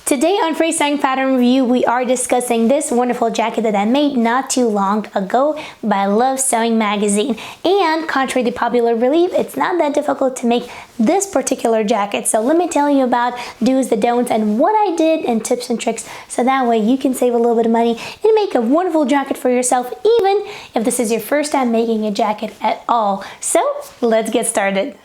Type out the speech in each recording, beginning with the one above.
Today on Free Sewing Pattern Review, we are discussing this wonderful jacket that I made not too long ago by Love Sewing magazine. And contrary to popular belief, it's not that difficult to make this particular jacket. So let me tell you about do's, the don'ts, and what I did and tips and tricks so that way you can save a little bit of money and make a wonderful jacket for yourself, even if this is your first time making a jacket at all. So let's get started.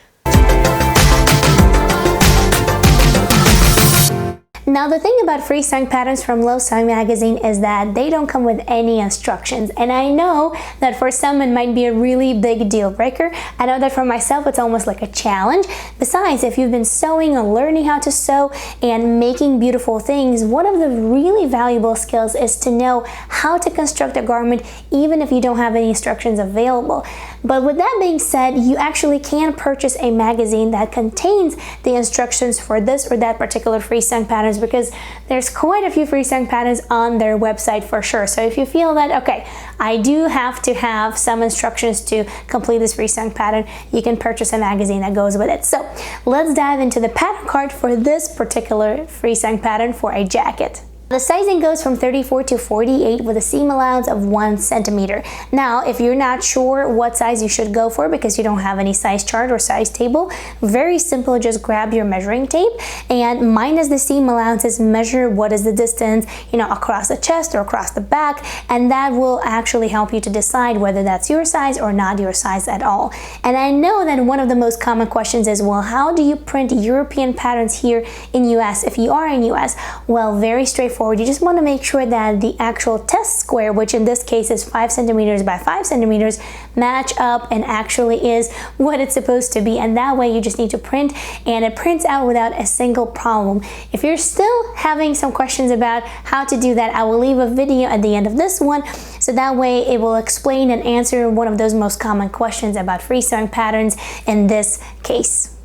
Now the thing about free sewing patterns from Love Sewing magazine is that they don't come with any instructions, and I know that for some it might be a really big deal breaker. I know that for myself it's almost like a challenge. Besides, if you've been sewing or learning how to sew and making beautiful things, one of the really valuable skills is to know how to construct a garment even if you don't have any instructions available. But with that being said, you actually can purchase a magazine that contains the instructions for this or that particular free sewing patterns, because there's quite a few free sewing patterns on their website for sure. So if you feel that, okay, I do have to have some instructions to complete this free sewing pattern, you can purchase a magazine that goes with it. So let's dive into the pattern card for this particular free sewing pattern for a jacket. The sizing goes from 34 to 48 with a seam allowance of 1 centimeter. Now, if you're not sure what size you should go for because you don't have any size chart or size table, very simple, just grab your measuring tape and minus the seam allowances, measure what is the distance, across the chest or across the back, and that will actually help you to decide whether that's your size or not your size at all. And I know that one of the most common questions is, well, how do you print European patterns here in US if you are in US? Well, very straightforward. You just want to make sure that the actual test square, which in this case is 5 centimeters by 5 centimeters, match up and actually is what it's supposed to be. And that way you just need to print, and it prints out without a single problem. If you're still having some questions about how to do that, I will leave a video at the end of this one, so that way it will explain and answer one of those most common questions about free sewing patterns in this case.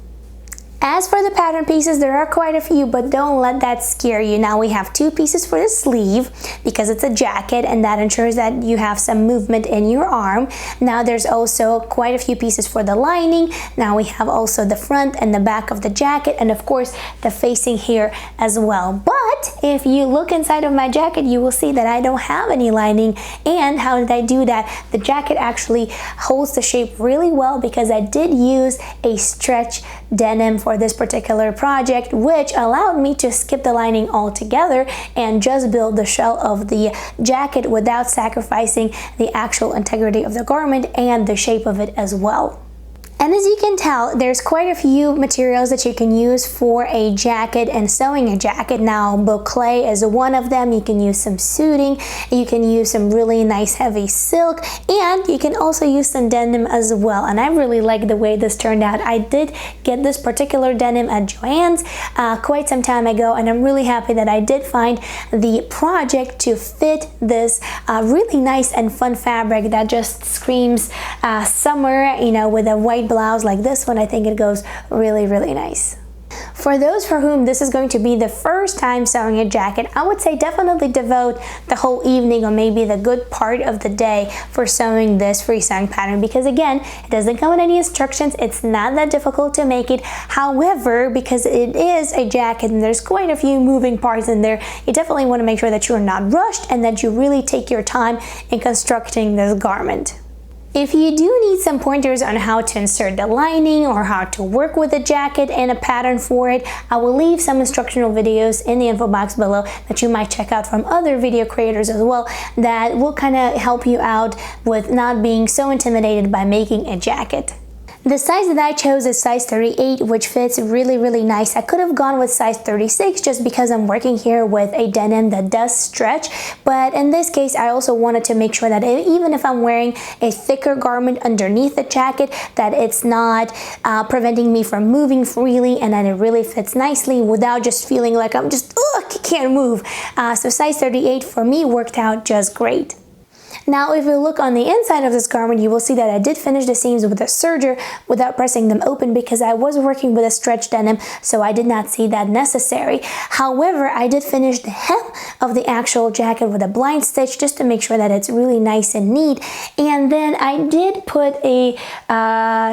As for the pattern pieces, there are quite a few, but don't let that scare you. Now we have 2 pieces for the sleeve because it's a jacket, and that ensures that you have some movement in your arm. Now there's also quite a few pieces for the lining. Now we have also the front and the back of the jacket, and of course the facing here as well. But if you look inside of my jacket, you will see that I don't have any lining. And how did I do that? The jacket actually holds the shape really well because I did use a stretch denim for this particular project, which allowed me to skip the lining altogether and just build the shell of the jacket without sacrificing the actual integrity of the garment and the shape of it as well. And as you can tell, there's quite a few materials that you can use for a jacket and sewing a jacket. Now, boucle is one of them. You can use some suiting, you can use some really nice heavy silk, and you can also use some denim as well. And I really like the way this turned out. I did get this particular denim at Joann's quite some time ago, and I'm really happy that I did find the project to fit this really nice and fun fabric that just screams summer, with a white blouse like this one. I think it goes really, really nice. For those for whom this is going to be the first time sewing a jacket, I would say definitely devote the whole evening or maybe the good part of the day for sewing this free sewing pattern, because again, it doesn't come with any instructions. It's not that difficult to make it. However, because it is a jacket and there's quite a few moving parts in there, you definitely want to make sure that you're not rushed and that you really take your time in constructing this garment. If you do need some pointers on how to insert the lining or how to work with the jacket and a pattern for it, I will leave some instructional videos in the info box below that you might check out from other video creators as well, that will kind of help you out with not being so intimidated by making a jacket. The size that I chose is size 38, which fits really, really nice. I could have gone with size 36 just because I'm working here with a denim that does stretch, but in this case I also wanted to make sure that even if I'm wearing a thicker garment underneath the jacket, that it's not preventing me from moving freely, and that it really fits nicely without just feeling like I'm just can't move. So size 38 for me worked out just great. Now if you look on the inside of this garment, you will see that I did finish the seams with a serger without pressing them open because I was working with a stretch denim, so I did not see that necessary. However, I did finish the hem of the actual jacket with a blind stitch just to make sure that it's really nice and neat. And then I did put a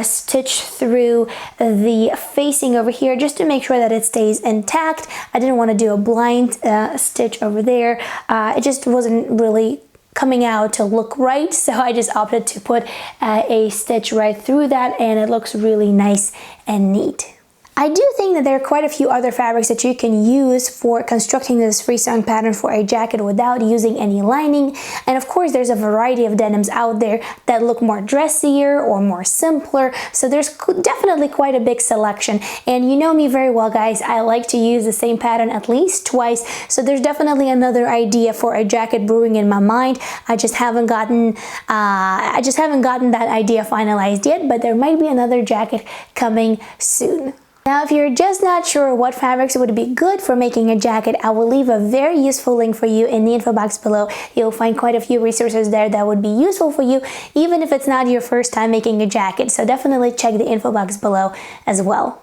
stitch through the facing over here just to make sure that it stays intact. I didn't want to do a blind stitch over there. It just wasn't really coming out to look right, so I just opted to put a stitch right through that, and it looks really nice and neat. I do think that there are quite a few other fabrics that you can use for constructing this free-sewing pattern for a jacket without using any lining. And of course, there's a variety of denims out there that look more dressier or more simpler. So there's definitely quite a big selection. And you know me very well, guys. I like to use the same pattern at least twice. So there's definitely another idea for a jacket brewing in my mind. I just haven't gotten that idea finalized yet, but there might be another jacket coming soon. Now, if you're just not sure what fabrics would be good for making a jacket, I will leave a very useful link for you in the info box below. You'll find quite a few resources there that would be useful for you, even if it's not your first time making a jacket. So definitely check the info box below as well.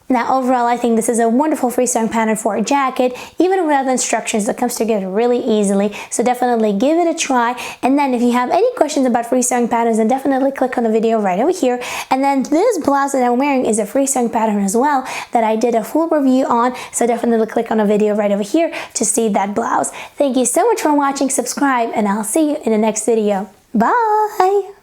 Now overall, I think this is a wonderful free-sewing pattern for a jacket, even without the instructions. It comes together really easily, so definitely give it a try. And then if you have any questions about free-sewing patterns, then definitely click on the video right over here. And then this blouse that I'm wearing is a free-sewing pattern as well that I did a full review on, so definitely click on the video right over here to see that blouse. Thank you so much for watching, subscribe, and I'll see you in the next video. Bye!